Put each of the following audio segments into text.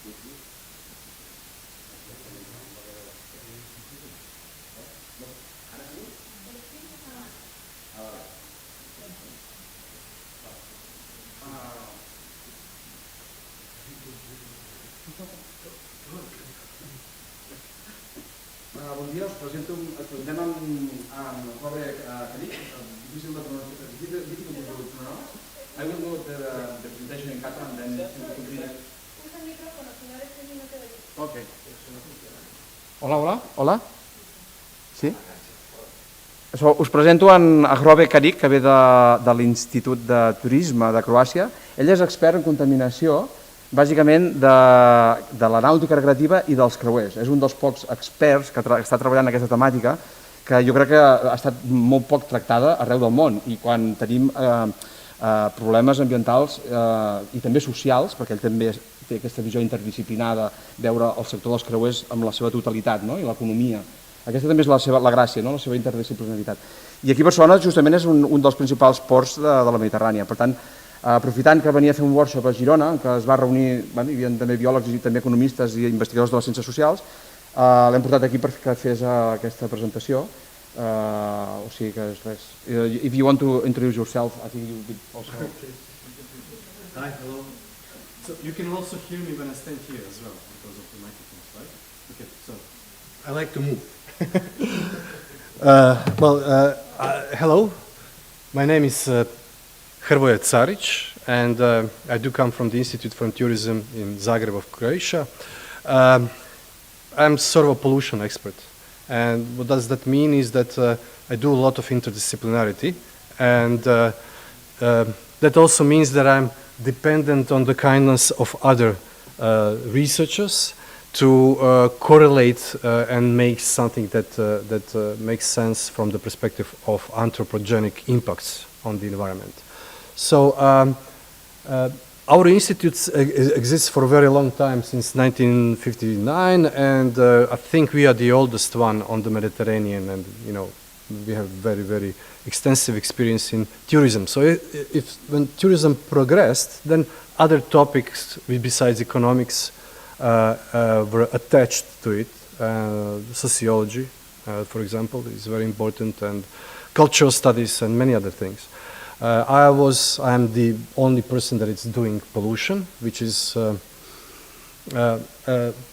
Bon dia, us presento, presentem amb Hrvoje Caric, difícil de pronunciar. I will do the presentation in Catalan and then continue. Usa el micrófono, si no eres no te oye. Ok. Hola, hola, hola. Sí? Us presento a Hrvoje Caric, que ve de l'Institut de Turisme de Croàcia. Ell és expert en contaminació, bàsicament de la nàutica recreativa i dels creuers. És un dels pocs experts que està treballant en aquesta temàtica que jo crec que ha estat molt poc tractada arreu del món, i quan tenim problemes ambientals i també socials, perquè ell també té aquesta visió interdisciplinada, veure el sector dels creuers amb la seva totalitat i l'economia. Aquesta també és la gràcia, la seva interdisciplinaritat. I aquí Barcelona justament és un dels principals ports de la Mediterrània. Per tant, aprofitant que venia a fer un workshop a Girona, en què es va reunir, hi havia també biòlegs i també economistes i investigadors de les ciències socials, l'hem portat aquí perquè fes aquesta presentació. O sigui que és res. If you want to introduce yourself, I think you would also... Hi, hello. So you can also hear me when I stand here as well, because of the microphones, right? Okay, so I like to move. Hello. My name is Hrvoje Caric, and I do come from the Institute for Tourism in Zagreb of Croatia. I'm sort of a pollution expert, and what does that mean is that I do a lot of interdisciplinarity, and that also means that I'm dependent on the kindness of other researchers to correlate and make something that makes sense from the perspective of anthropogenic impacts on the environment. So our institute exists for a very long time, since 1959, and I think we are the oldest one on the Mediterranean, and we have very, very extensive experience in tourism. So when tourism progressed, then other topics besides economics were attached to it. Sociology, for example, is very important, and cultural studies and many other things. I am the only person that is doing pollution, which is a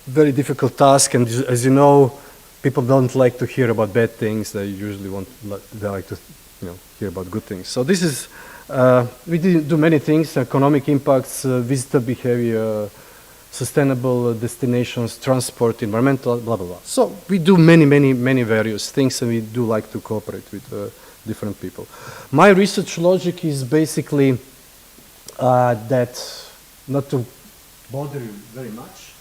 very difficult task, and as you know, people don't like to hear about bad things. They usually they like to hear about good things. So this is, we do many things: economic impacts, visitor behavior, sustainable destinations, transport, environmental, blah, blah, blah. So we do many various things, and we do like to cooperate with different people. My research logic is basically that, not to bother you very much,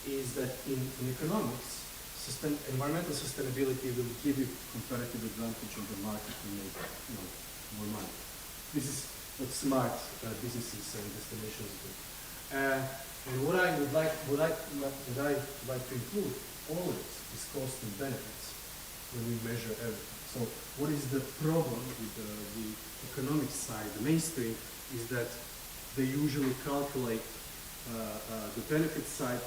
is that in economics, environmental sustainability will give you comparative advantage on the market to make more money. This is what smart businesses and destinations do. And what I would like to include always is cost and benefits when we measure everything. So what is the problem with the economic side, the mainstream, is that they usually calculate the benefit side.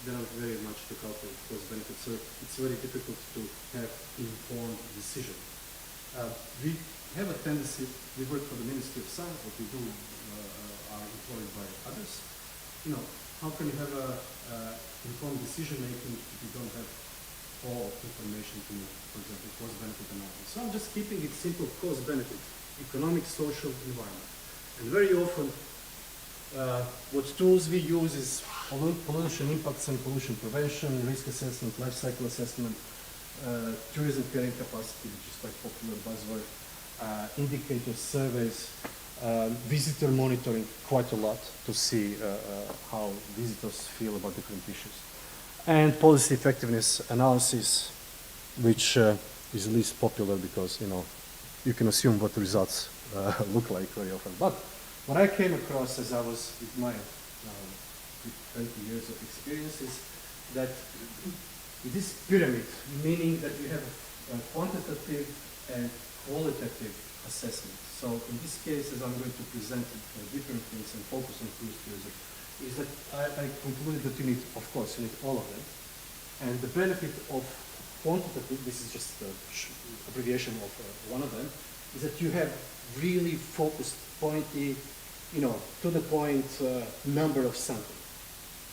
They don't very much to calculate cost benefits, so it's very difficult to have informed decision. We have a tendency, we work for the Ministry of Science, what we do are employed by others. How can you have informed decision making if you don't have all information to make, for example, cost-benefit analysis? So I'm just keeping it simple: cost-benefit, economic, social, environment. And very often, what tools we use is pollution impacts and pollution prevention, risk assessment, life cycle assessment, tourism carrying capacity, which is quite popular buzzword, indicator surveys, visitor monitoring quite a lot to see how visitors feel about different issues, and policy effectiveness analysis, which is least popular because you can assume what the results look like very often. But what I came across as I was with my 20 years of experience is that this pyramid, meaning that you have a quantitative and qualitative assessment. So in this case, as I'm going to present different things and focus on cruise tourism, is that I concluded that you need, of course, you need all of them. And the benefit of quantitative, this is just the abbreviation of one of them, is that you have really focused, pointy, to the point number of something.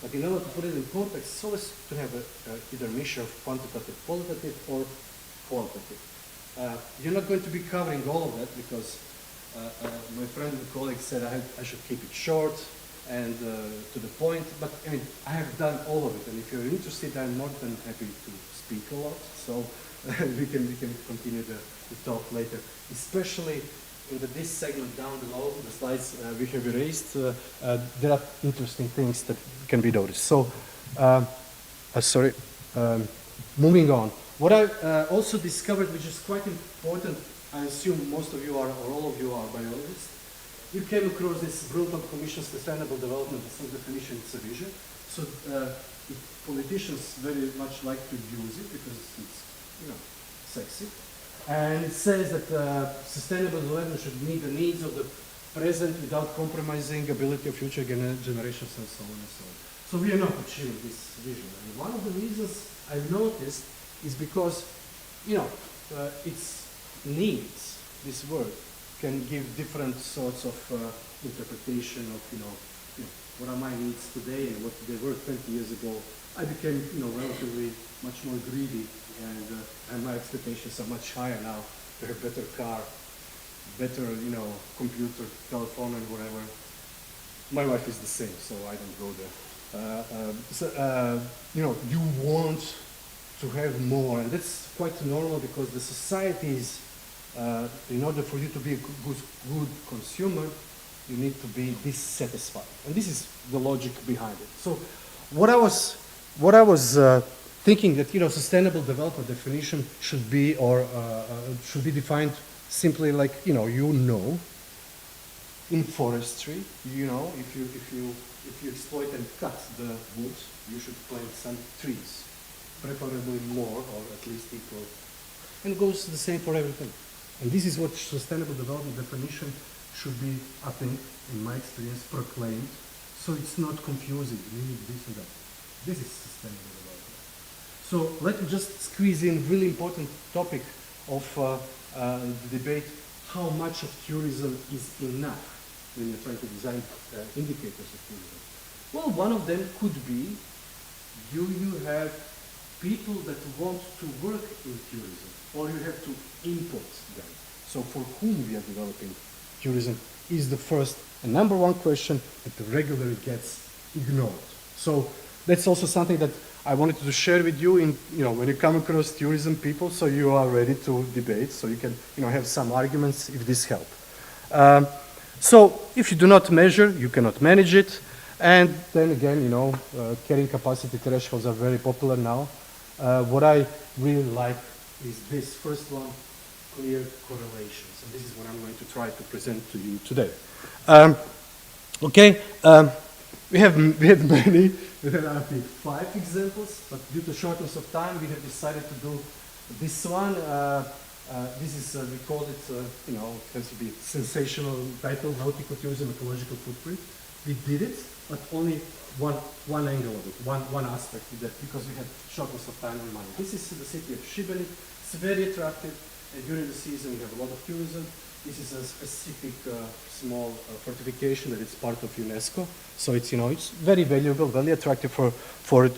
But in order to put it in context, it's always to have either a mixture of quantitative, qualitative, or qualitative. You're not going to be covering all of that because my friend and colleague said I should keep it short and to the point, but I mean, I have done all of it, and if you're interested, I'm more than happy to speak a lot, so we can continue the talk later, especially in this segment down below, the slides we have erased, there are interesting things that can be noticed. So, moving on. What I also discovered, which is quite important, I assume most of you are, or all of you are biologists, you came across this Brundtland Commission's Sustainable Development Definition. It's a vision. So politicians very much like to use it because it's, sexy. And it says that sustainable development should meet the needs of the present without compromising ability of future generations and so on and so on. So we are not achieving this vision. And one of the reasons I've noticed is because, its needs, this word, can give different sorts of interpretation of, what are my needs today and what they were 20 years ago. I became, relatively much more greedy, and my expectations are much higher now to have better car, better, computer, telephone, and whatever. My wife is the same, so I don't go there. You want to have more, and that's quite normal because the societies, in order for you to be a good consumer, you need to be dissatisfied, and this is the logic behind it. So, what I was thinking that sustainable development definition should be should be defined simply like in forestry, if you exploit and cut the wood, you should plant some trees, preferably more or at least equal, and it goes the same for everything. And this is what sustainable development definition should be, I think, in my experience, proclaimed, so it's not confusing. We need this and that. This is sustainable development. So let me just squeeze in really important topic of the debate: how much of tourism is enough when you're trying to design indicators of tourism? Well, one of them could be: do you have people that want to work in tourism, or you have to import them? So for whom we are developing tourism is the first and number one question that regularly gets ignored. So that's also something that I wanted to share with you in, when you come across tourism people, so you are ready to debate, so you can, have some arguments if this helps. So if you do not measure, you cannot manage it. And then again, carrying capacity thresholds are very popular now. What I really like is this first one, clear correlations. And this is what I'm going to try to present to you today. We had many, there are 5 examples, but due to shortness of time, we have decided to do this one. This is, we called it, tends to be sensational title, nautical tourism, ecological footprint. We did it, but only one angle of it, one aspect of that, because we had shortness of time and money. This is the city of Šibenik. It's very attractive, and during the season we have a lot of tourism. This is a specific small fortification that is part of UNESCO. So it's, it's very valuable, very attractive for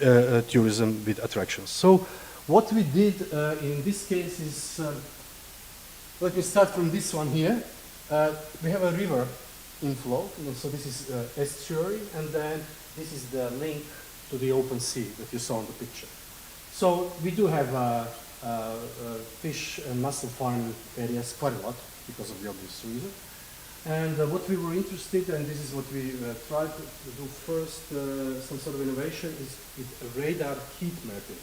tourism with attractions. So what we did in this case is, let me start from this one here. We have a river inflow, so this is estuary, and then this is the link to the open sea that you saw in the picture. So we do have fish and mussel farming areas quite a lot because of the obvious reason. And what we were interested in, and this is what we tried to do first, some sort of innovation, is with radar heat mapping.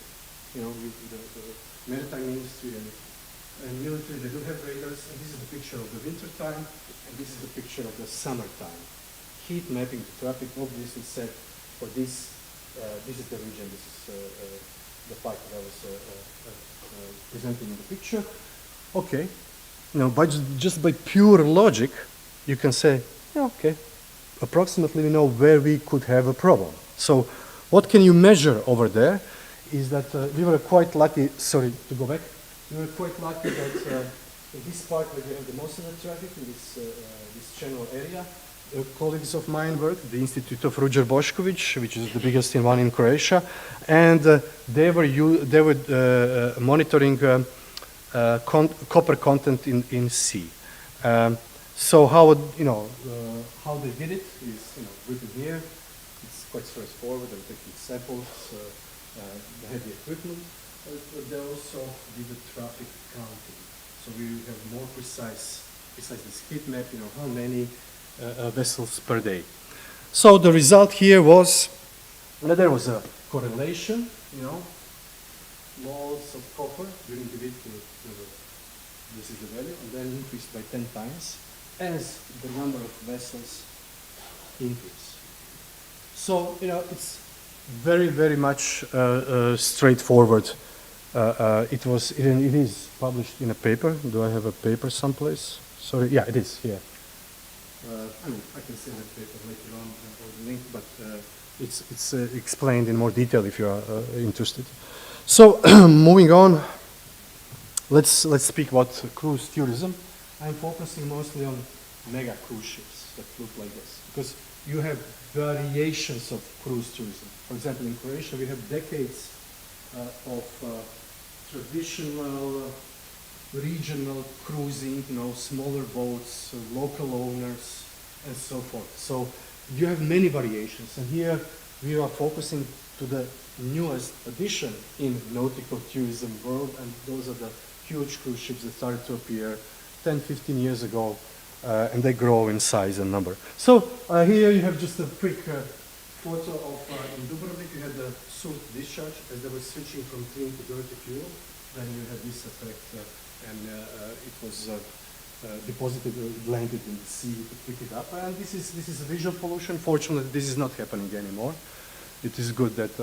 With the maritime industry and military, they do have radars, and this is the picture of the winter time, and this is the picture of the summertime. Heat mapping the traffic, obviously set for this. This is the region, this is the part that I was presenting in the picture. Okay, just by pure logic, you can say, yeah, okay, approximately we know where we could have a problem. So what can you measure over there is that we were quite lucky, sorry to go back, we were quite lucky that in this part where we have the most of the traffic, in this channel area, colleagues of mine work, the Institute of Hrvoje Bošković, which is the biggest one in Croatia, and they were monitoring copper content in sea. So how how they did it is written here. It's quite straightforward. They're taking samples, they had the equipment, but they also did the traffic counting. So we have more precise this heat map. How many vessels per day. So the result here was that there was a correlation. Moles of copper during the week. This is the value, and then increased by 10 times as the number of vessels increased. So, it's very, very much straightforward. It is published in a paper. Do I have a paper someplace? Sorry, yeah, it is here. I can send that paper later on or the link, but it's explained in more detail if you are interested. So, moving on. Let's speak about cruise tourism. I'm focusing mostly on mega cruise ships that look like this, because you have variations of cruise tourism. For example, in Croatia, we have decades of traditional, regional cruising, smaller boats, local owners, and so forth. So you have many variations, and here we are focusing to the newest addition in nautical tourism world, and those are the huge cruise ships that started to appear 10, 15 years ago, and they grow in size and number. So here you have just a quick photo of in Dubrovnik. You had the salt discharge as they were switching from clean to dirty fuel. Then you had this effect, and it was deposited or landed in the sea to pick it up. And this is a visual pollution. Fortunately, this is not happening anymore. It is good that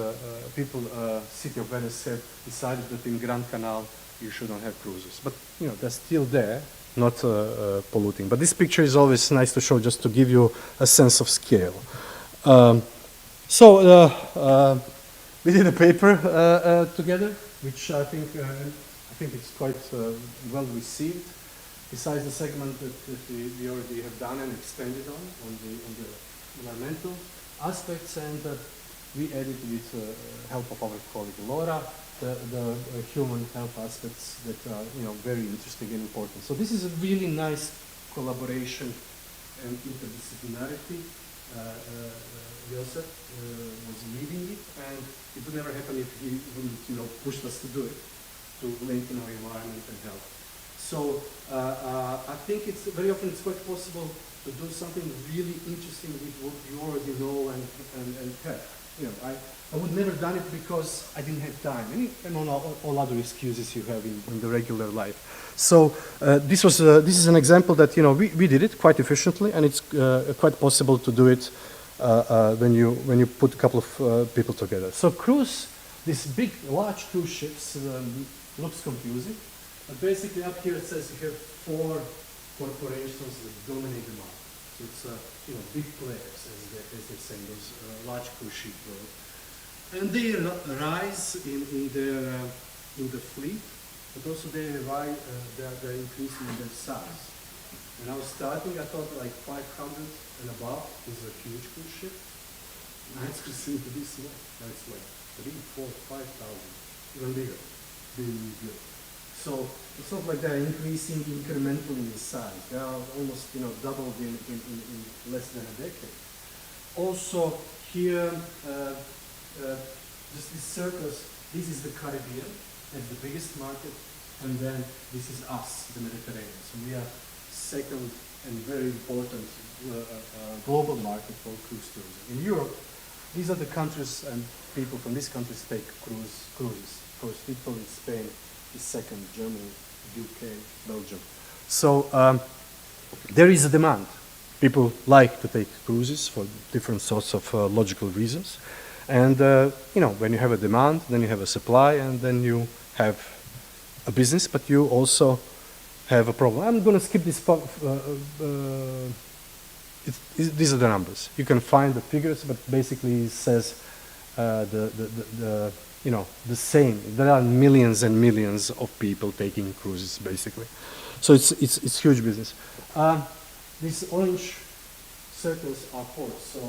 people, City of Venice, have decided that in Grand Canal you shouldn't have cruises. But they're still there, not polluting. But this picture is always nice to show, just to give you a sense of scale. We did a paper together, which I think it's quite well received. Besides the segment that we already have done and expanded on the environmental aspects, and we added with help of our colleague Laura the human health aspects that are very interesting and important. So this is a really nice collaboration and interdisciplinarity. Joseph was leading it, and it would never happen if he wouldn't push us to do it, to link our environment and health. So I think it's very often it's quite possible to do something really interesting with what you already know and have. I would never done it because I didn't have time, and all other excuses you have in the regular life. So this is an example that we did it quite efficiently, and it's quite possible to do it when you put a couple of people together. So cruise, these big, large cruise ships looks confusing, but basically up here it says you have 4 corporations that dominate the market. So it's big players, as they say, those large cruise ship world. And they rise in the fleet, but also they're increasing in their size. When I was starting, I thought like 500 and above is a huge cruise ship. Now it's seem to be small. Now it's like 3, 4, 5,000, even bigger. Really good. So it's not like they're increasing incrementally in size. They are almost doubled in less than a decade. Also here, just these circles, this is the Caribbean as the biggest market, and then this is us, the Mediterranean. So we are second and very important global market for cruise tourism. In Europe, these are the countries, and people from these countries take cruises. Of course, Italy, Spain is second, Germany, UK, Belgium. So there is a demand. People like to take cruises for different sorts of logical reasons. And when you have a demand, then you have a supply, and then you have a business, but you also have a problem. I'm going to skip this these are the numbers. You can find the figures, but basically it says the same. There are millions and millions of people taking cruises, basically. So it's huge business. These orange circles are ports. So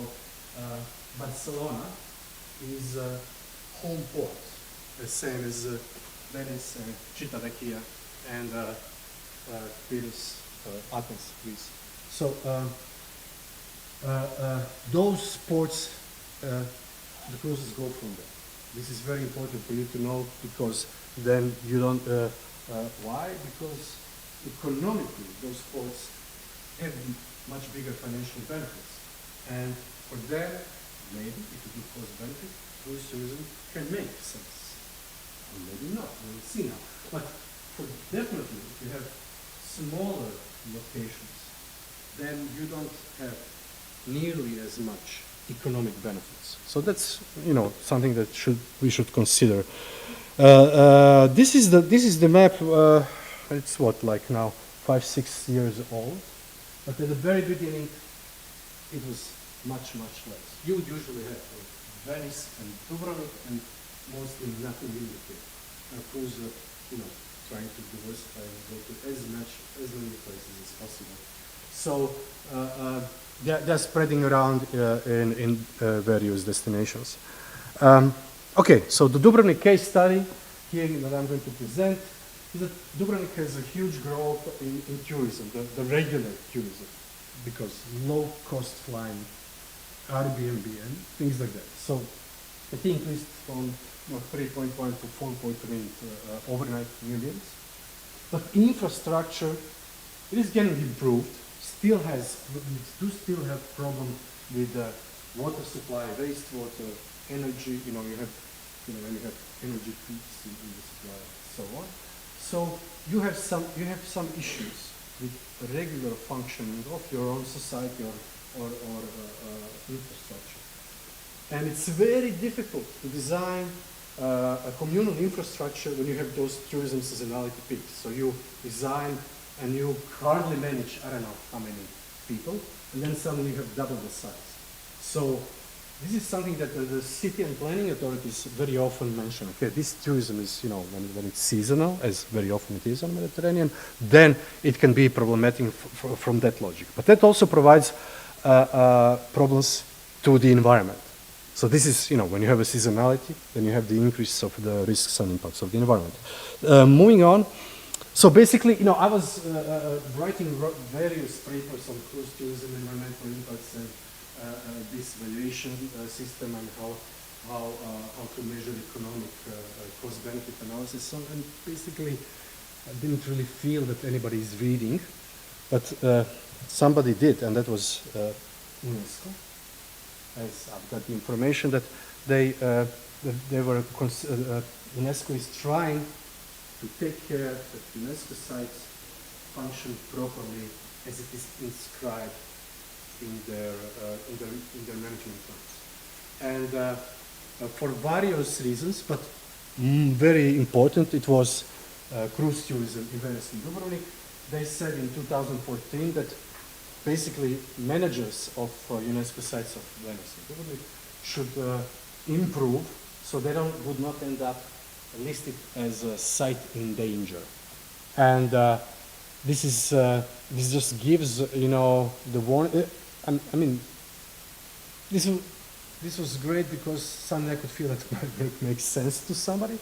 Barcelona is home port, the same as Venice, Civitavecchia, and Pyrrhus, Athens, Greece. So those ports, the cruises go from there. This is very important for you to know, because then you don't. Why? Because economically, those ports have much bigger financial benefits, and for them, maybe if you do cost benefit, cruise tourism can make sense. Or maybe not. We'll see now. But for definitely, if you have smaller locations, then you don't have nearly as much economic benefits. So that's something that we should consider. This is the map. It's what, like now 5-6 years old, but at the very beginning it was much less. You would usually have Venice and Dubrovnik and mostly nothing in between. Of course, trying to diversify and go to as many places as possible. So they're spreading around in various destinations. Okay, so the Dubrovnik case study here that I'm going to present is that Dubrovnik has a huge growth in tourism, the regular tourism, because low-cost flying, Airbnb, and things like that. So it increased from 3.1 to 4.3 overnight millions. But infrastructure, it is getting improved. We still have problem with water supply, wastewater, energy. You have energy peaks in the supply, and so on. So you have some issues with regular functioning of your own society or infrastructure. And it's very difficult to design a communal infrastructure when you have those tourism seasonality peaks. So you design and you hardly manage, I don't know how many people, and then suddenly you have double the size. So this is something that the city and planning authorities very often mention. Okay, this tourism is, when it's seasonal, as very often it is on the Mediterranean, then it can be problematic from that logic. But that also provides problems to the environment. So this is, when you have a seasonality, then you have the increase of the risks and impacts of the environment. Moving on. So basically, I was writing various papers on cruise tourism, environmental impacts, and this valuation system, and how to measure economic cost-benefit analysis. So, and basically, I didn't really feel that anybody is reading, but somebody did, and that was UNESCO. As I've got the information that UNESCO is trying to take care that UNESCO sites function properly as it is inscribed in their management plans. And for various reasons, but very important, it was cruise tourism in Venice and Dubrovnik. They said in 2014 that basically managers of UNESCO sites of Venice and Dubrovnik should improve so they would not end up listed as a site in danger. And this just gives the warning. I mean, this was great because suddenly I could feel that it makes sense to somebody,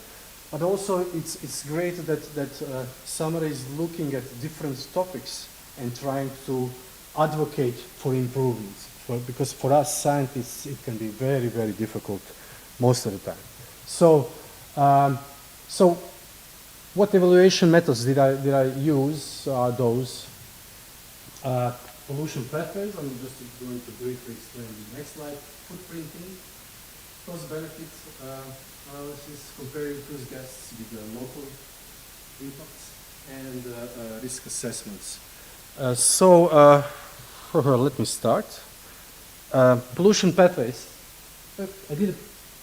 but also it's great that somebody is looking at different topics and trying to advocate for improvements. Because for us scientists, it can be very, very difficult most of the time. So, what evaluation methods did I use? Are those pollution pathways? I'm just going to briefly explain the next slide. Footprinting, cost-benefit analysis, comparing cruise guests with the local impacts, and risk assessments. Let me start. Pollution pathways. I did a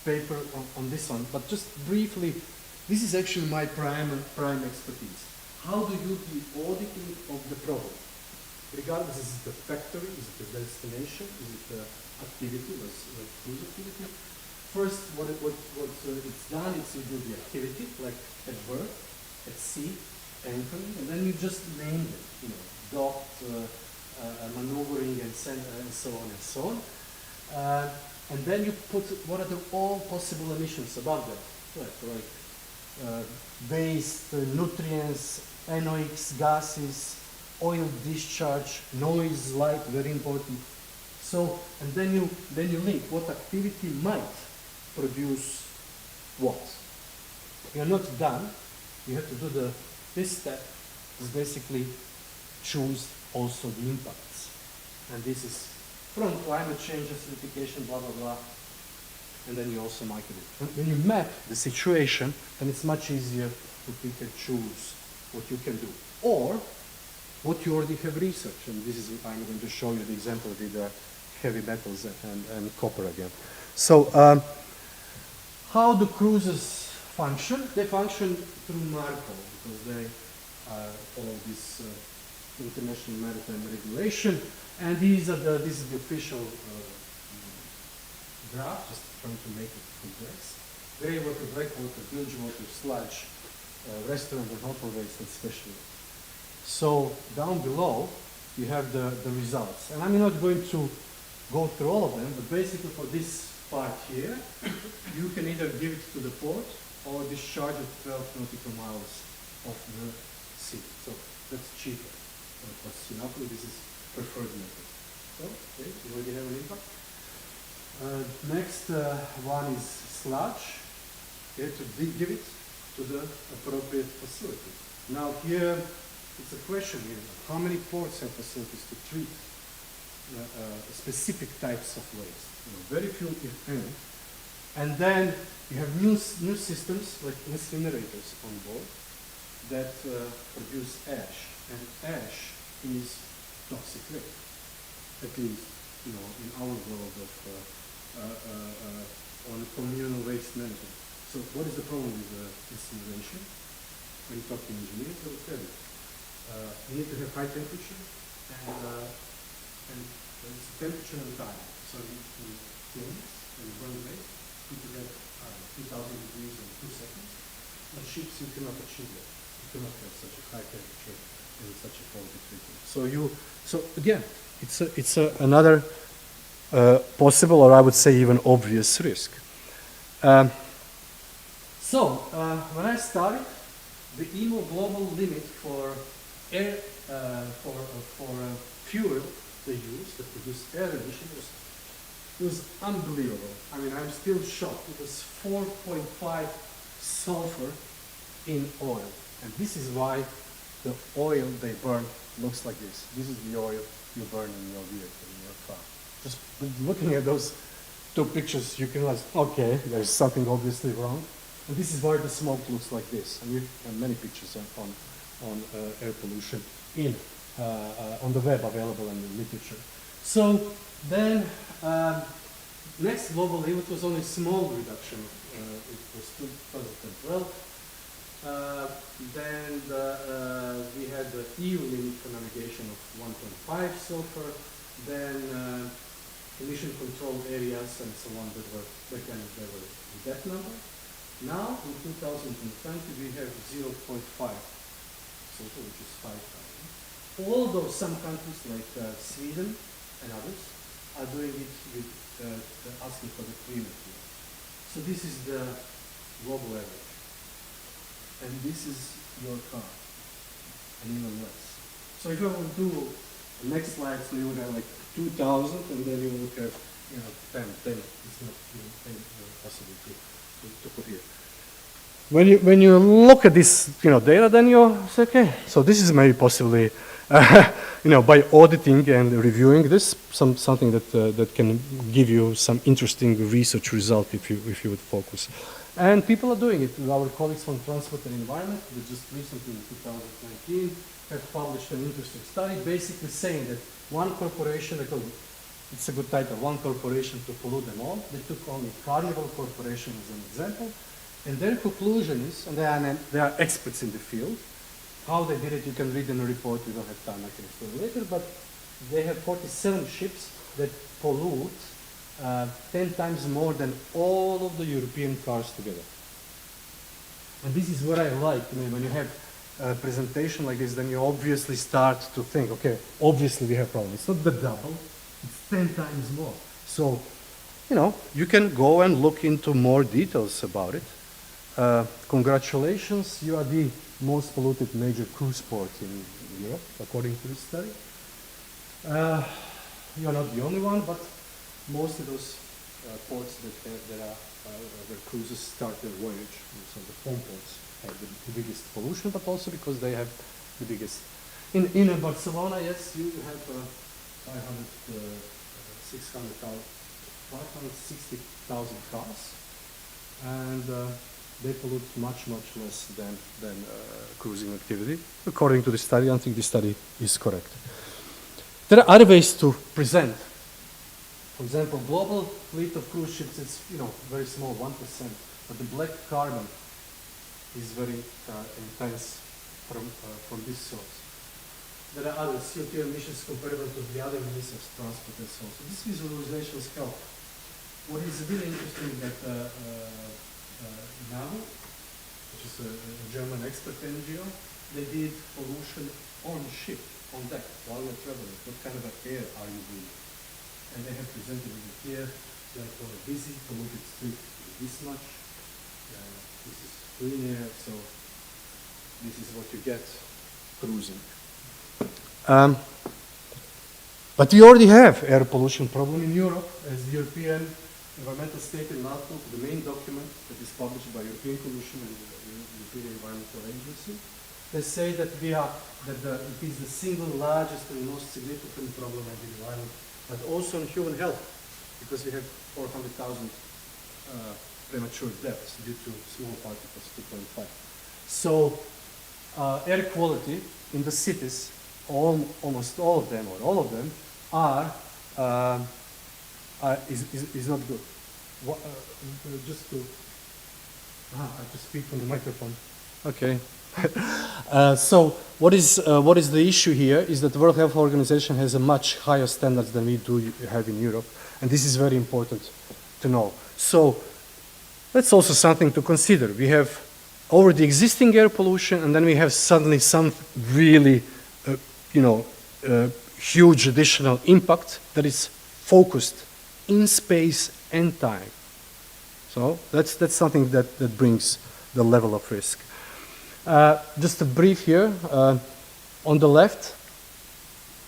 paper on this one, but just briefly, this is actually my prime expertise. How do you do the auditing of the problem? regardless is it the factory, is it the destination, is it the activity, like cruise activity. First, it's done, it's you do the activity, like at work, at sea, anchoring, and then you just name it, you know, docked, maneuvering, and so on and so on. And then you put what are all possible emissions above that, like waste, nutrients, NOx, gases, oil discharge, noise, light, very important. So, and then you link what activity might produce what. You're not done. You have to do this step is basically choose also the impacts. And this is from climate change acidification, blah, blah, blah. And then you also mark it. When you map the situation, then it's much easier to pick and choose what you can do. Or what you already have researched. And this is, I'm going to show you the example with the heavy metals and copper again. So how do cruises function? They function through MARPOL because they follow this international maritime regulation. And this is the official graph, just trying to make it complex. Grey water, black water, bilge water, sludge, restaurant and hotel waste especially. So down below you have the results. And I'm not going to go through all of them, but basically for this part here, you can either give it to the port or discharge it 12 nautical miles off the sea. So that's cheaper. For Sinopoli, this is preferred method. So, okay, you already have an impact. Next one is sludge. You have to give it to the appropriate facility. Now here, it's a question here. How many ports have facilities to treat specific types of waste? You know, very few, if any. And then you have new systems like incinerators on board that produce ash. And ash is toxic waste. At least, you know, in our world of on communal waste management. So what is the problem with incineration? When you talk to engineers, they will tell you. You need to have high temperature and it's temperature and time. So you kilns and burn waste, you could have 2,000 degrees in 2 seconds. On ships you cannot achieve that. You cannot have such a high temperature and such a quality treatment. So again, it's another possible, or I would say even obvious risk. When I started, the IMO global limit for air for fuel they use that produce air emission was unbelievable. I mean, I'm still shocked. It was 4.5 sulfur in oil, and this is why the oil they burn looks like this. This is the oil you burn in your vehicle, in your car. Just looking at those two pictures, you can realize, okay, there's something obviously wrong. And this is why the smoke looks like this. And you have many pictures on air pollution on the web available in the literature. So then, next global limit was only a small reduction. It was 2012. Then we had the EU limit for navigation of 1.5 sulfur. Then emission control areas and so on that were back then they were that number. Now in 2020 we have 0.5 sulfur, which is 5,000. Although some countries like Sweden and others are doing it with asking for the 3 material. So this is the global average. And this is your car, and even less. So if I will do the next slide, so you would have like 2,000, and then you would have, 10. It's not possible to put here. When you look at this, data, then you say, okay, so this is maybe possibly, by auditing and reviewing this, something that can give you some interesting research result if you would focus. And people are doing it. Our colleagues from Transport and Environment, they just recently in 2019 have published an interesting study basically saying that one corporation, they call it, it's a good title, one corporation to pollute them all. They took only Carnival Corporation as an example. And their conclusion is, and they are experts in the field, how they did it you can read in a report, we don't have time, I can explain later, but they have 47 ships that pollute 10 times more than all of the European cars together. And this is what I like. I mean, when you have a presentation like this, then you obviously start to think, okay, obviously we have problems. It's not the double, it's 10 times more. So, you know, you can go and look into more details about it. Congratulations, you are the most polluted major cruise port in Europe, according to this study. You're not the only one, but most of those ports that are where cruises start their voyage, so the home ports have the biggest pollution, but also because they have the biggest. In Barcelona, yes, you have 560,000 cars, and they pollute much less than cruising activity, according to the study. I think the study is correct. There are other ways to present. For example, global fleet of cruise ships is, you know, very small, 1%, but the black carbon is very intense from this source. There are other CO2 emissions comparable to the other means of transport and so on. So this visualization is helpful. What is really interesting that now, which is a German expert NGO, they did pollution on ship, on deck, while you're traveling. What kind of air are you breathing? And they have presented it here, like for a busy polluted street, this much. This is clean air, so this is what you get cruising. But we already have air pollution problem in Europe, as the European Environmental Statement Outlook, the main document that is published by European Commission and the European Environmental Agency. They say that it is the single largest and most significant problem of the environment, but also on human health, because we have 400,000 premature deaths due to small particles, 2.5. So air quality in the cities, almost all of them, or all of them, is not good. Just to, I have to speak from the microphone. Okay. So what is the issue here is that the World Health Organization has a much higher standards than we do have in Europe, and this is very important to know. So that's also something to consider. We have already existing air pollution, and then we have suddenly some really, huge additional impact that is focused in space and time. So that's something that brings the level of risk. Just a brief here. On the left,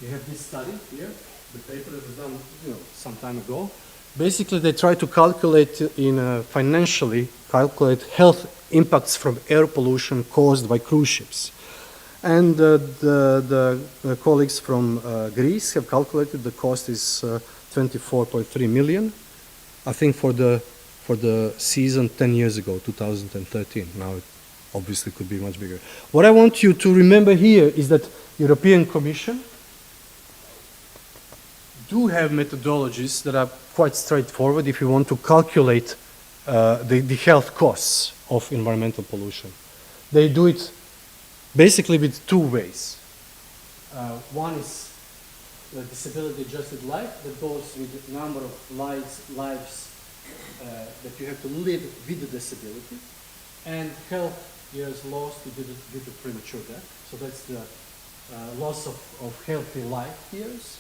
you have this study here, the paper that was done some time ago. Basically, they try to calculate financially calculate health impacts from air pollution caused by cruise ships. And the colleagues from Greece have calculated the cost is 24.3 million, I think for the season 10 years ago, 2013. Now it obviously could be much bigger. What I want you to remember here is that European Commission do have methodologies that are quite straightforward if you want to calculate the health costs of environmental pollution. They do it basically with two ways. One is the disability adjusted life that goes with the number of lives that you have to live with the disability, and health years lost due to premature death. So that's the loss of healthy life years,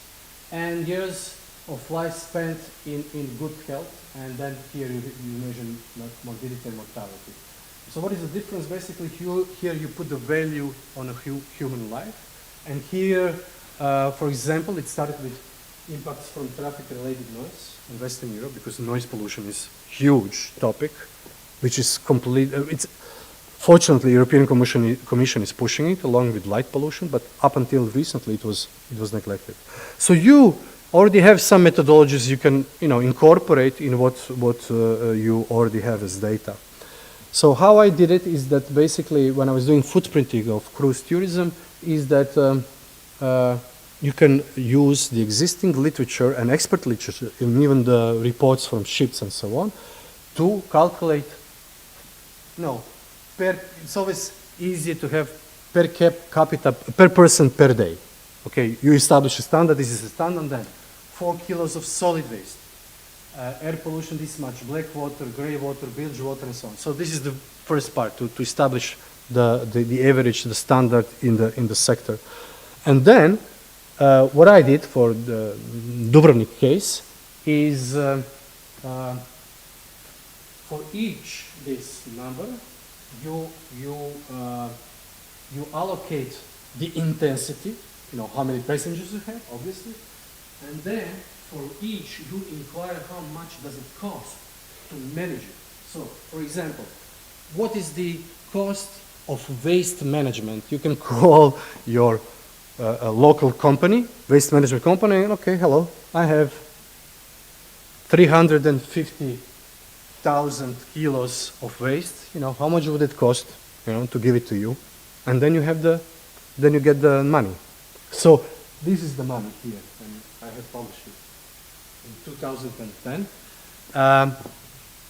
and years of life spent in good health, and then here you measure morbidity and mortality. So what is the difference? Basically, here you put the value on a human life, and here, for example, it started with impacts from traffic-related noise in Western Europe, because noise pollution is a huge topic, which is fortunately, European Commission is pushing it along with light pollution, but up until recently it was neglected. So you already have some methodologies you can incorporate in what you already have as data. So how I did it is that basically when I was doing footprinting of cruise tourism is that you can use the existing literature and expert literature and even the reports from ships and so on to calculate, it's always easier to have per capita, per person per day, Okay, you establish a standard, this is the standard, then 4 kilos of solid waste. Air pollution this much, black water, gray water, bilge water, and so on. So this is the first part, to establish the average, the standard in the sector. And then what I did for the Dubrovnik case is for each this number, you allocate the intensity, you know, how many passengers you have, obviously, and then for each you inquire how much does it cost to manage it. So, for example, what is the cost of waste management? You can call your a local company, waste management company, and okay, hello, I have 350,000 kilos of waste. You know, how much would it cost, you know, to give it to you? And then you have then you get the money. So this is the money here, and I have published it in 2010.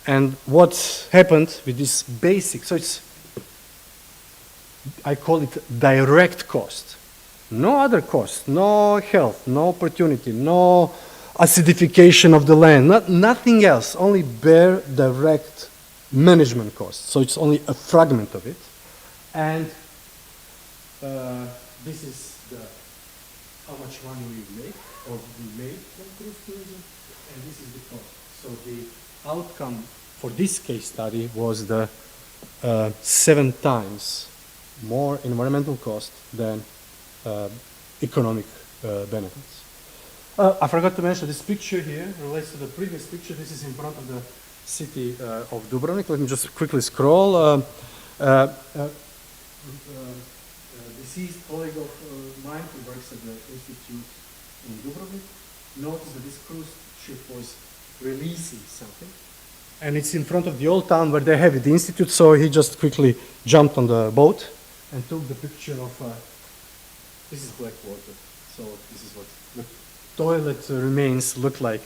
And what happened with this basic, so I call it direct cost. No other cost, no health, no opportunity, no acidification of the land, nothing else, only bare direct management cost. So it's only a fragment of it. And this is how much money we make, or we made from cruise tourism, and this is the cost. So the outcome for this case study was the 7 times more environmental cost than economic benefits. I forgot to mention this picture here relates to the previous picture. This is in front of the city of Dubrovnik. Let me just quickly scroll. Deceased colleague of mine who works at the institute in Dubrovnik noticed that this cruise ship was releasing something, and it's in front of the old town where they have the institute. So he just quickly jumped on the boat and took the picture of. This is black water, so this is what the toilet remains look like,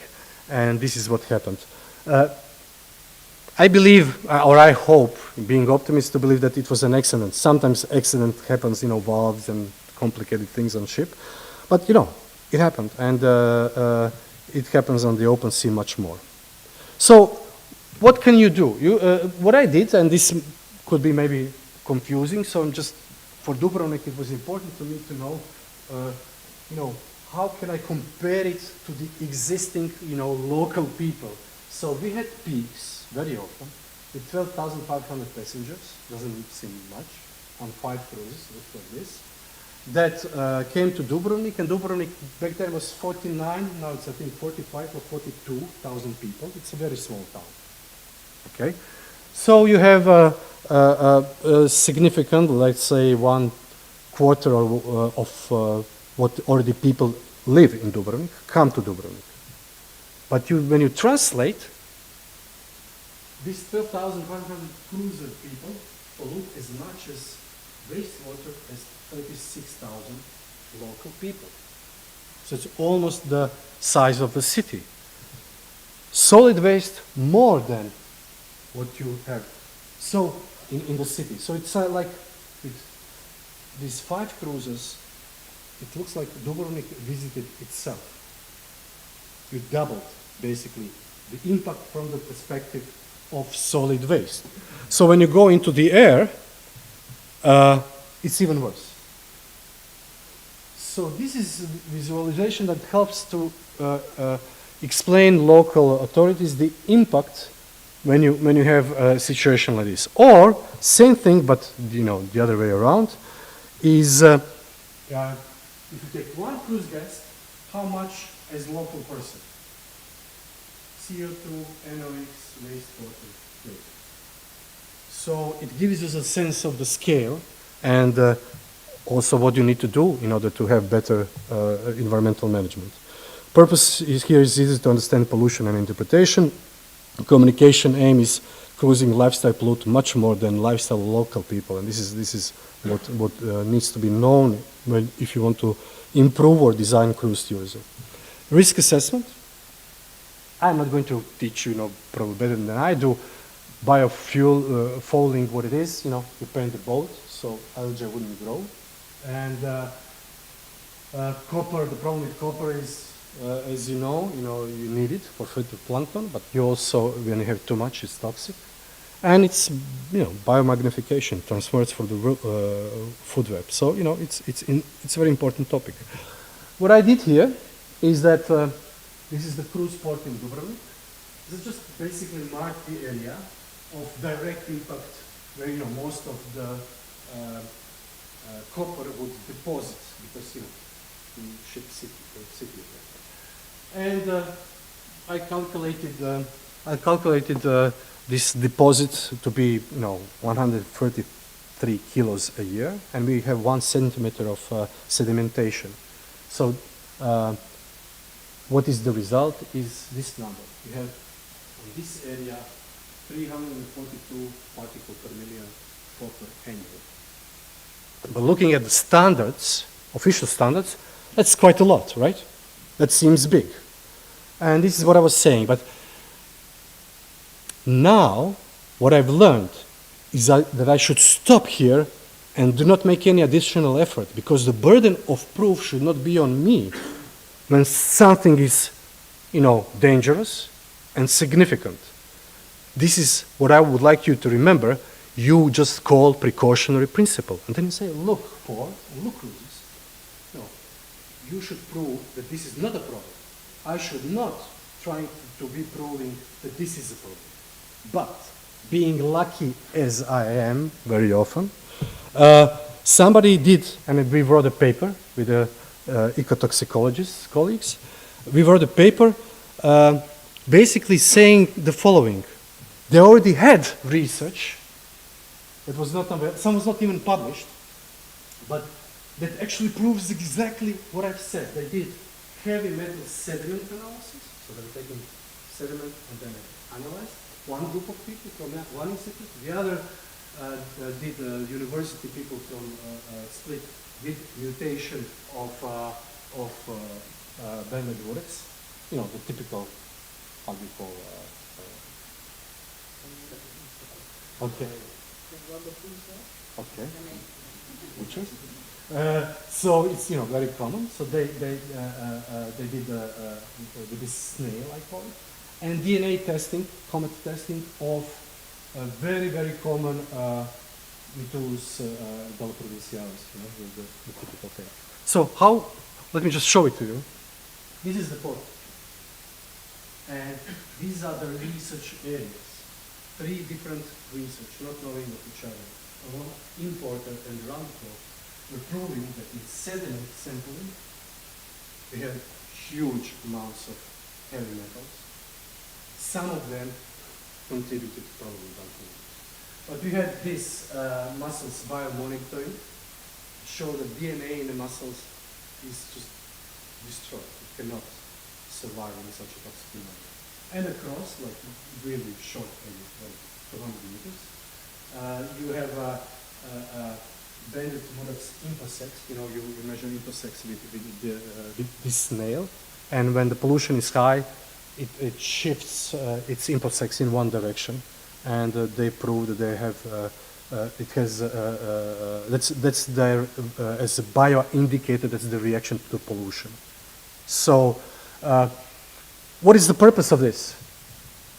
and this is what happened. I believe, or I hope, being optimist, to believe that it was an accident. Sometimes accident happens, you know, valves and complicated things on ship, but you know, it happened, and it happens on the open sea much more. So, what can you do? What I did, and this could be maybe confusing, so I'm just. For Dubrovnik, it was important to me to know, you know, how can I compare it to the existing, you know, local people. So we had peaks very often with 12,500 passengers, doesn't seem much, on 5 cruises, looks like this, that came to Dubrovnik, and Dubrovnik back then was 49, now it's I think 45 or 42,000 people. It's a very small town, okay? So you have a significant, let's say 1/4 of what already people live in Dubrovnik, come to Dubrovnik. But when you translate, these 12,100 cruiser people pollute as much as wastewater as 36,000 local people. So it's almost the size of a city. Solid waste more than what you have. So in the city. So it's like with these 5 cruises, it looks like Dubrovnik visited itself. You doubled basically the impact from the perspective of solid waste. So when you go into the air, it's even worse. So this is visualization that helps to explain local authorities the impact when you have a situation like this. Or same thing, but you know the other way around, is if you take 1 cruise guest, how much as local person? CO2, NOx, wastewater, waste. So it gives us a sense of the scale and also what you need to do in order to have better environmental management. Purpose here is easy to understand: pollution and interpretation. Communication aim is cruising lifestyle pollute much more than lifestyle local people, and this is what needs to be known if you want to improve or design cruise tourism. Risk assessment. I'm not going to teach you, probably better than I do, biofuel fouling what it is. You paint the boat so algae wouldn't grow, and Copper, the problem with copper is, as you know, you need it for phytoplankton, but you also, when you have too much, it's toxic. And it's, biomagnification, transfers for the food web. So, it's a very important topic. What I did here is that this is the cruise port in Dubrovnik. This just basically marked the area of direct impact where, most of the copper would deposit because, the ship city. And I calculated this deposit to be, 133 kilos a year, and we have 1 centimeter of sedimentation. So what is the result is this number. We have in this area 342 particles per million copper annually. But looking at the standards, official standards, that's quite a lot, right? That seems big. And this is what I was saying. But now, what I've learned is that I should stop here and do not make any additional effort, because the burden of proof should not be on me when something is, dangerous and significant. This is what I would like you to remember. You just call precautionary principle. And then you say, look, port, look, cruises. No, you should prove that this is not a problem. I should not try to be proving that this is a problem. But being lucky as I am very often, somebody did, and we wrote a paper with the ecotoxicologist colleagues. We wrote a paper basically saying the following. They already had research that was not, some was not even published, but that actually proves exactly what I've said. They did heavy metal sediment analysis, so they're taking sediment and then analyzed. One group of people from one institute, the other did university people from Split did mutation of Bernadourex, the typical, how do you call, okay. Okay. Which is? So it's very common. So they did this snail, I call it, and DNA testing, comet testing of very common Mytilus doloprovincialis, the typical thing. So how? Let me just show it to you. This is the port, and these are the research areas. 3 different research, not knowing of each other. Importer and round port were proving that in sediment sampling, we have huge amounts of heavy metals. Some of them contributed probably to. But we had this muscles biomonitoring, show that DNA in the muscles is just destroyed. It cannot survive in such a toxic environment. And across, like really short, maybe 200 meters, you have Bernadourex imposex. You measure imposex with this snail, and when the pollution is high, it shifts its imposex in one direction, and they prove that they have it has that's their as a bio indicator. That's the reaction to pollution. So. What is the purpose of this?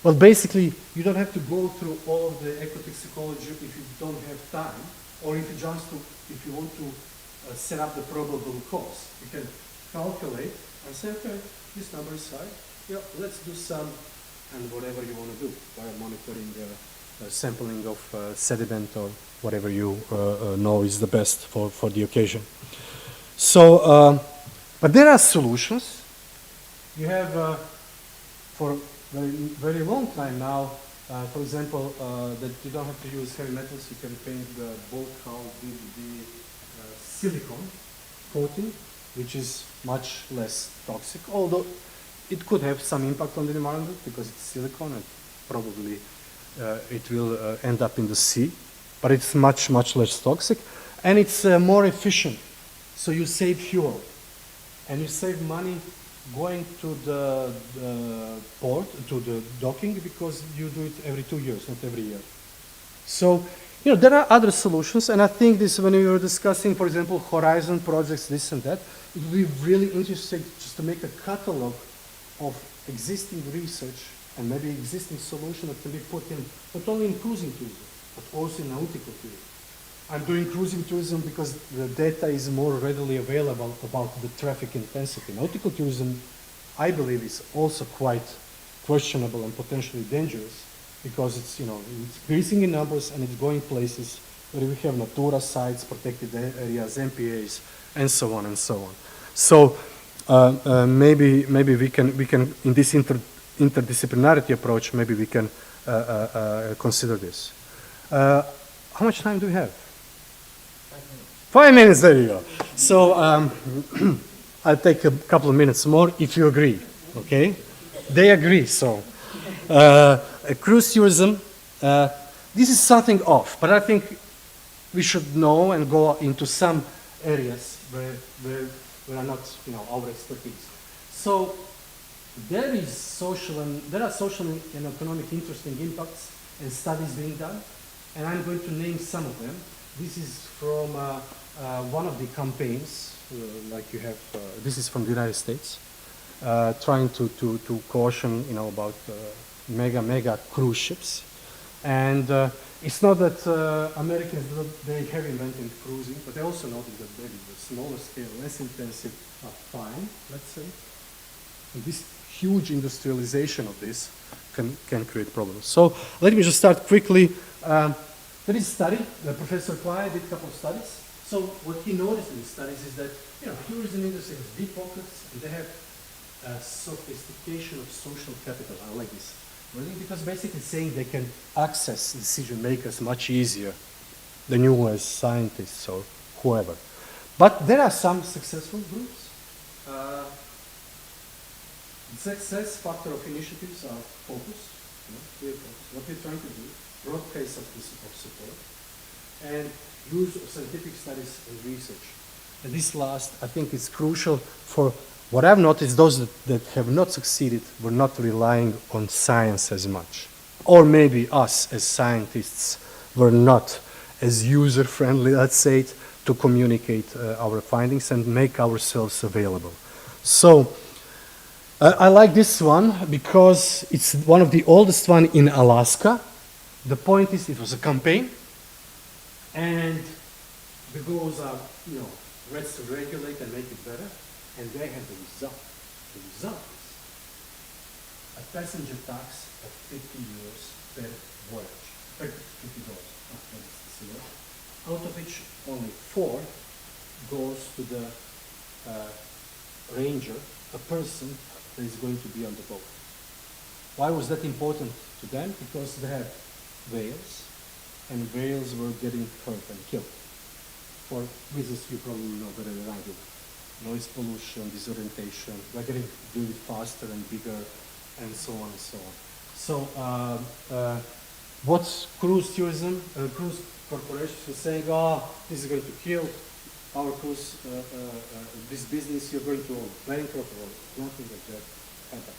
Well, basically, you don't have to go through all of the ecotoxicology if you don't have time, or if you want to set up the probable cause. You can calculate and say, okay, this number is high. Yeah, let's do some, and whatever you want to do, by monitoring sampling of sediment or whatever you know is the best for the occasion. So, but there are solutions. You have for very long time now, for example, that you don't have to use heavy metals. You can paint the bulk hull with the silicone coating, which is much less toxic, although it could have some impact on the environment because it's silicone and probably it will end up in the sea, but it's much less toxic, and it's more efficient. So you save fuel and you save money going to the port, to the docking, because you do it every 2 years, not every year. So there are other solutions, and I think this, when we were discussing, for example, horizon projects, this and that, it would be really interesting just to make a catalog of existing research and maybe existing solution that can be put in, not only in cruising tourism, but also in nautical tourism. I'm doing cruising tourism because the data is more readily available about the traffic intensity. Nautical tourism, I believe, is also quite questionable and potentially dangerous, because it's, it's increasing in numbers and it's going places where we have Natura sites, protected areas, MPAs, and so on and so on. So maybe we can in this interdisciplinarity approach, maybe we can consider this. How much time do we have? 5 minutes, there you go. So I'll take a couple of minutes more if you agree, okay? They agree, so. Cruise tourism, this is something off, but I think we should know and go into some areas where are not, our expertise. So there are social and economic interesting impacts and studies being done, and I'm going to name some of them. This is from one of the campaigns, like you have, this is from the United States, trying to caution, about mega cruise ships. And it's not that Americans, they have invented cruising, but they also noticed that maybe the smaller scale, less intensive are fine, let's say. And this huge industrialization of this can create problems. So let me just start quickly. There is a study, Professor Clay did a couple of studies. So what he noticed in these studies is that, tourism industry has deep pockets, and they have sophistication of social capital. I like this. Really? Because basically saying they can access decision makers much easier than you as scientists or whoever. But there are some successful groups. The success factor of initiatives are focused, clear focus. What we're trying to do, broad case of support, and use of scientific studies and research. And this last, I think, is crucial for what I've noticed. Those that have not succeeded were not relying on science as much. Or maybe us as scientists were not as user-friendly, let's say it, to communicate our findings and make ourselves available. So I like this one because it's one of the oldest one in Alaska. The point is, it was a campaign, and the goals are, let's regulate and make it better, and they have the result. The result is a passenger tax of 50 euros per voyage, $50, out of which only 4 goes to the ranger, a person that is going to be on the boat. Why was that important to them? Because they had whales, and whales were getting hurt and killed for reasons you probably know better than I do. Noise pollution, disorientation, they're getting really faster and bigger, and so on and so on. So what's cruise tourism, cruise corporations are saying, this is going to kill our cruise, this business, you're going to bankrupt, or nothing like that happens.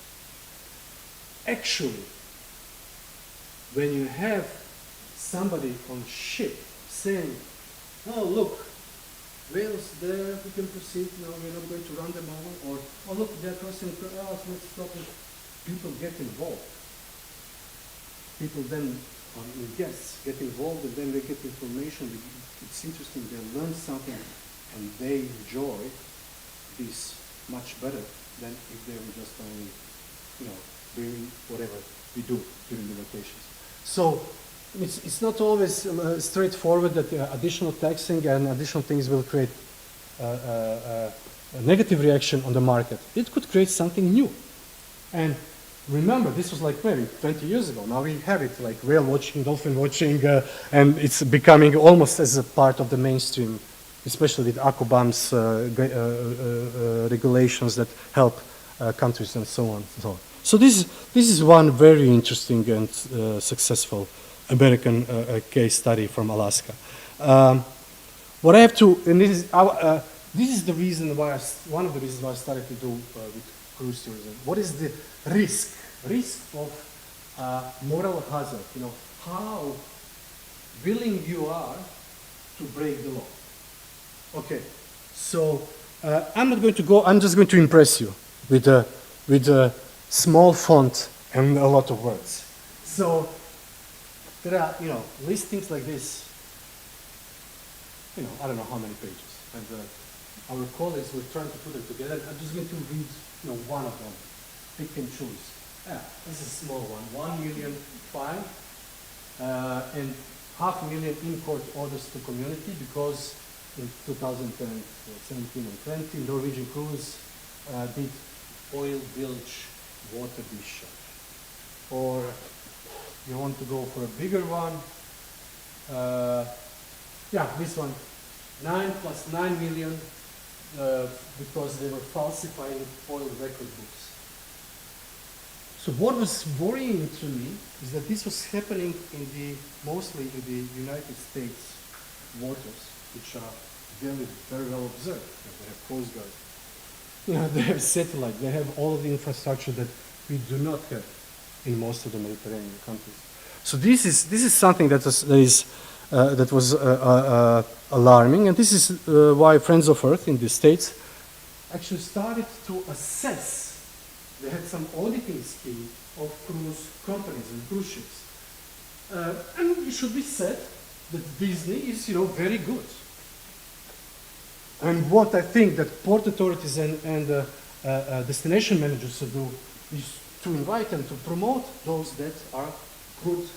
Actually, when you have somebody on ship saying, oh look, whales there, we can proceed, we're not going to run them over, or oh look, they're crossing, let's stop it. People get involved. People then, guests get involved, and then they get information. It's interesting, they learn something, and they enjoy this much better than if they were just only, doing whatever we do during the vacations. So it's not always straightforward that additional taxing and additional things will create a negative reaction on the market. It could create something new. And remember, this was like maybe 20 years ago. Now we have it like whale watching, dolphin watching, and it's becoming almost as a part of the mainstream, especially with ACOBAM's regulations that help countries and so on. So this is one very interesting and successful American case study from Alaska. What I have to, and this is the reason why one of the reasons why I started to do with cruise tourism. What is the risk of moral hazard? How willing you are to break the law. Okay, so I'm not going to go, I'm just going to impress you with a small font and a lot of words. So there are, listings like this, I don't know how many pages. And our colleagues were trying to put them together. I'm just going to read, one of them. Pick and choose. This is a small one. 1 million fine and 500,000 import orders to community because in 2017 and 20, Norwegian crews did oil bilge water discharge. Or you want to go for a bigger one? This one. 9 plus 9 million because they were falsifying oil record books. So what was worrying to me is that this was happening mostly in the United States waters, which are very, very well observed. They have Coast Guard. They have satellite. They have all of the infrastructure that we do not have in most of the Mediterranean countries. So this is something that was alarming, and this is why Friends of Earth in the States actually started to assess. They had some auditing scheme of cruise companies and cruise ships. And it should be said that Disney is, very good. And what I think that port authorities and destination managers should do is to invite and to promote those that are good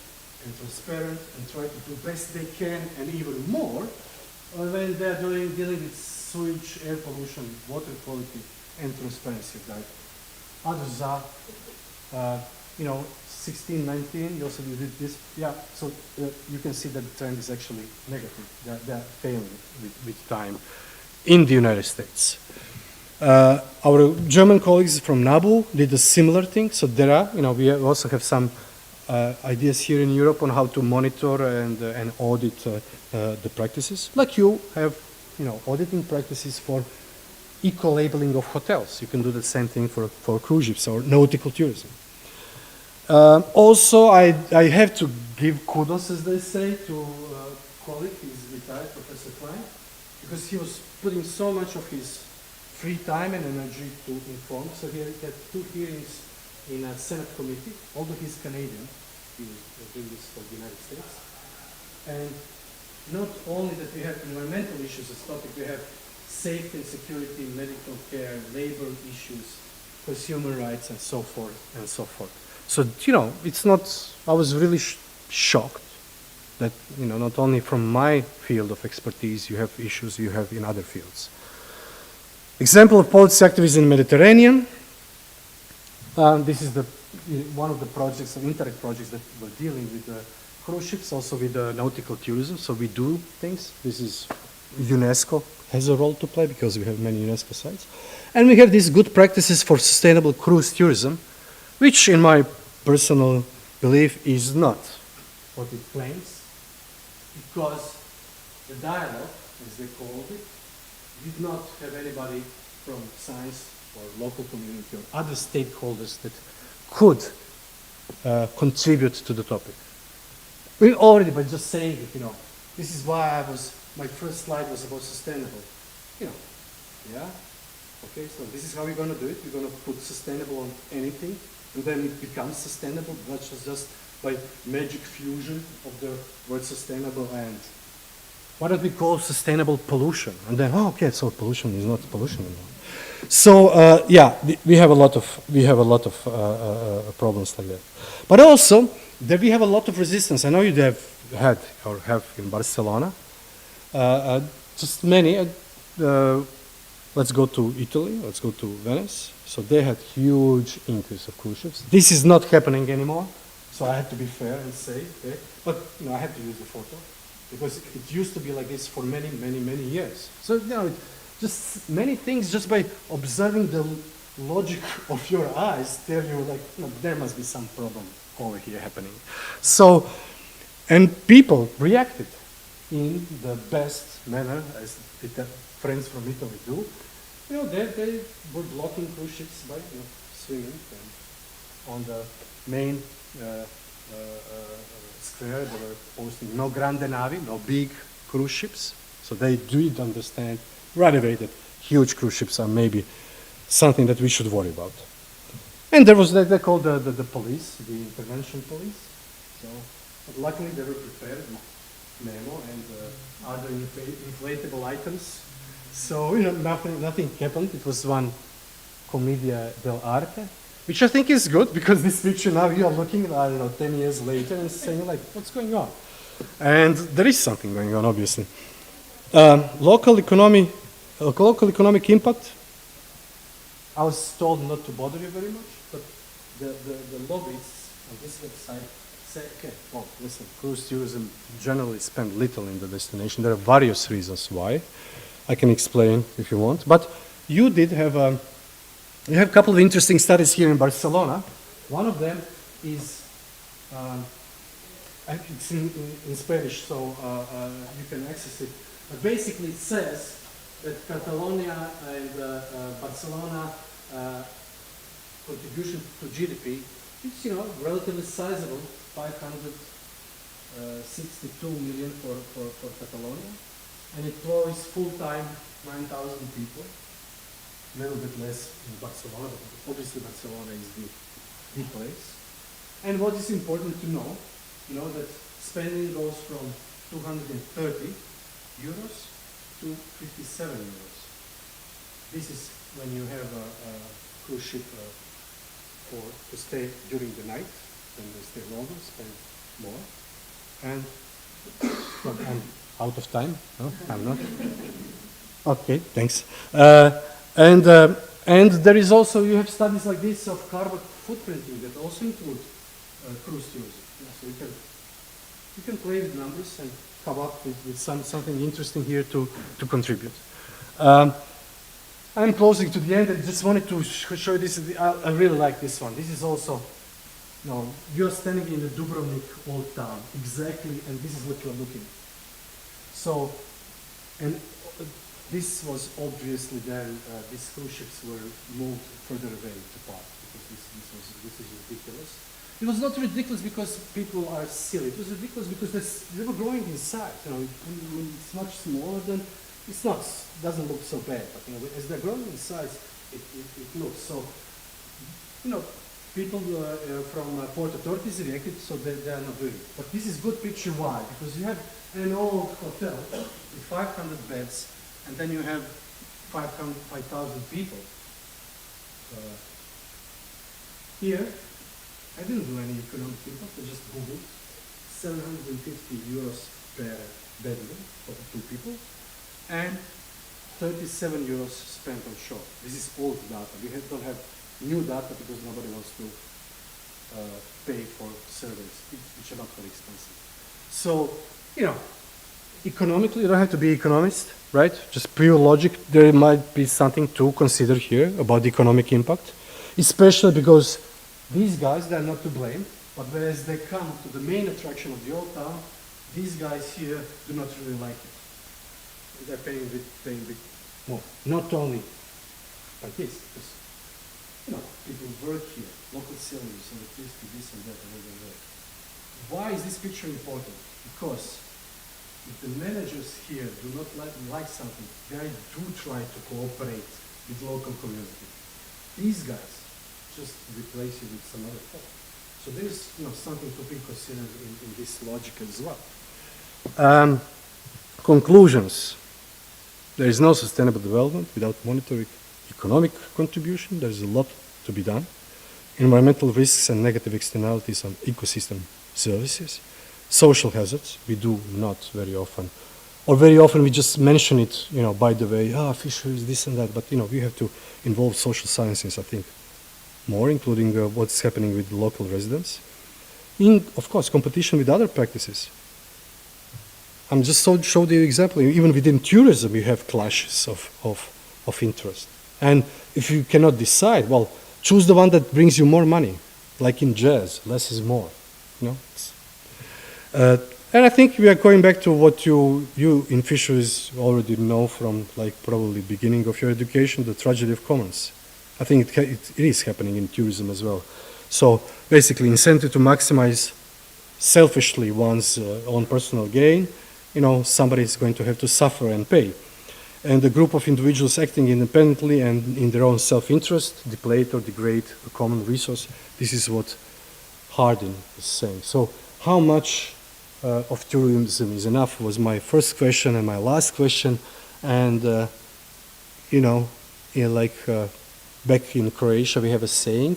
and transparent and try to do best they can and even more when they're dealing with sewage, air pollution, water quality, and transparency. Like others are, 16, 19, you also did this. Yeah, so you can see that the trend is actually negative. They're failing with time in the United States. Our German colleagues from NABU did a similar thing. So there are, we also have some ideas here in Europe on how to monitor and audit the practices. Like you have, auditing practices for eco-labeling of hotels. You can do the same thing for cruise ships or nautical tourism. Also, I have to give kudos, as they say, to a colleague, he's retired, Professor Klein, because he was putting so much of his free time and energy to inform. So he had 2 hearings in a Senate committee, although he's Canadian, he was doing this for the United States. And not only that we have environmental issues as topic, we have safety and security, medical care, labor issues, consumer rights, and so forth and so forth. So, it's not, I was really shocked that, not only from my field of expertise, you have issues you have in other fields. Example of policy activism in the Mediterranean. This is one of the projects, of Interreg projects that we're dealing with the cruise ships, also with the nautical tourism. So we do things. This is UNESCO has a role to play because we have many UNESCO sites. And we have these good practices for sustainable cruise tourism, which in my personal belief is not what it claims, because the dialogue, as they called it, did not have anybody from science or local community or other stakeholders that could contribute to the topic. We already, by just saying it, this is why my first slide was about sustainable. Okay, so this is how we're going to do it. We're going to put sustainable on anything, and then it becomes sustainable, not just by magic fusion of the word sustainable and why don't we call sustainable pollution? And then, okay, so pollution is not pollution anymore. So we have a lot of problems like that. But also, that we have a lot of resistance. I know you have had or have in Barcelona. Just many. Let's go to Italy. Let's go to Venice. So they had huge increase of cruise ships. This is not happening anymore. So I had to be fair and say, okay. But I had to use the photo because it used to be like this for many, many, many years. So just many things just by observing the logic of your eyes tell you like there must be some problem over here happening. So, and people reacted in the best manner as friends from Italy do. They were blocking cruise ships by swimming on the main square. They were posting no grande navi, no big cruise ships. So they did understand right away that huge cruise ships are maybe something that we should worry about. And there was, they called the police, the intervention police. So, but luckily they were prepared with memo and other inflatable items. So, nothing happened. It was one commedia dell'arte, which I think is good because this picture now you are looking, I don't know, 10 years later and saying like, what's going on? And there is something going on, obviously. Local economic impact. I was told not to bother you very much, but the lobbyists on this website say, okay, well, listen, cruise tourism generally spend little in the destination. There are various reasons why. I can explain if you want. But you did have you have a couple of interesting studies here in Barcelona. One of them is, it's in Spanish, so you can access it. But basically it says that Catalonia and Barcelona contribution to GDP is, relatively sizable, 562 million for Catalonia, and it employs full-time 9,000 people, a little bit less in Barcelona, but obviously Barcelona is the place. And what is important to know, that spending goes from 230 euros to 57 euros. This is when you have a cruise ship to stay during the night. When they stay longer, spend more. And I'm out of time. No, I'm not. Okay, thanks. And there is also, you have studies like this of carbon footprinting that also include cruise tourism. So you can play with numbers and come up with something interesting here to contribute. I'm closing to the end. I just wanted to show you this. I really like this one. This is also, you're standing in the Dubrovnik old town, exactly, and this is what you're looking at. So, and this was obviously then, these cruise ships were moved further away to park, because this is ridiculous. It was not ridiculous because people are silly. It was ridiculous because they were growing in size. It's much smaller than, doesn't look so bad, but as they're growing in size, it looks so. People from port authorities reacted, so they are not doing it. But this is good picture. Why? Because you have an old hotel with 500 beds, and then you have 5,000 people. Here, I didn't do any economic impact. I just Googled 750 euros per bedroom for 2 people, and 37 euros spent on shore. This is old data. We don't have new data because nobody wants to pay for surveys, which are not very expensive. So, economically, you don't have to be economist, right? Just pure logic. There might be something to consider here about the economic impact, especially because these guys, they're not to blame, but whereas they come to the main attraction of the old town, these guys here do not really like it. They're paying a bit more. Not only like this, because people work here, local salaries, electricity, this and that, and that. Why is this picture important? Because if the managers here do not like something, they do try to cooperate with local community. These guys just replace it with some other folk. So there's something to be considered in this logic as well. Conclusions. There is no sustainable development without monetary economic contribution. There is a lot to be done. Environmental risks and negative externalities on ecosystem services. Social hazards, we do not very often. Or very often we just mention it, by the way, fisheries, this and that, but we have to involve social sciences, I think, more, including what's happening with local residents. Of course, competition with other practices. I'm just showed you example. Even within tourism, you have clashes of interest. And if you cannot decide, well, choose the one that brings you more money. Like in jazz, less is more. And I think we are going back to what you in fisheries already know from probably beginning of your education, the tragedy of commons. I think it is happening in tourism as well. So basically, incentive to maximize selfishly one's own personal gain, somebody is going to have to suffer and pay. And a group of individuals acting independently and in their own self-interest deplete or degrade a common resource. This is what Hardin is saying. So how much of tourism is enough was my first question and my last question. And, back in Croatia, we have a saying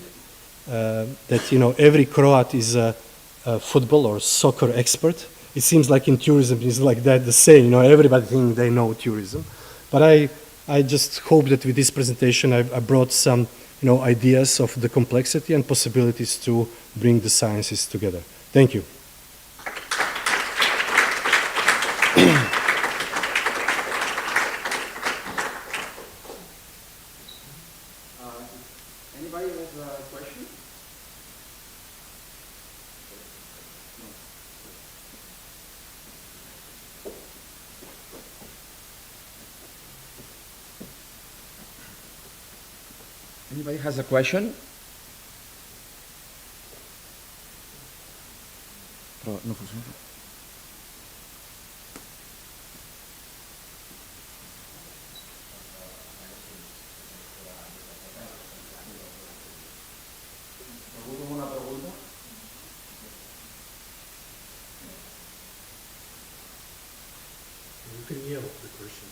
that, every Croat is a football or soccer expert. It seems like in tourism it's like that, the saying, everybody thinks they know tourism. But I just hope that with this presentation I brought some ideas of the complexity and possibilities to bring the sciences together. Thank you. Anybody has a question? Anybody has a question? Però no funciona. ¿Alguna pregunta? You can yell the question.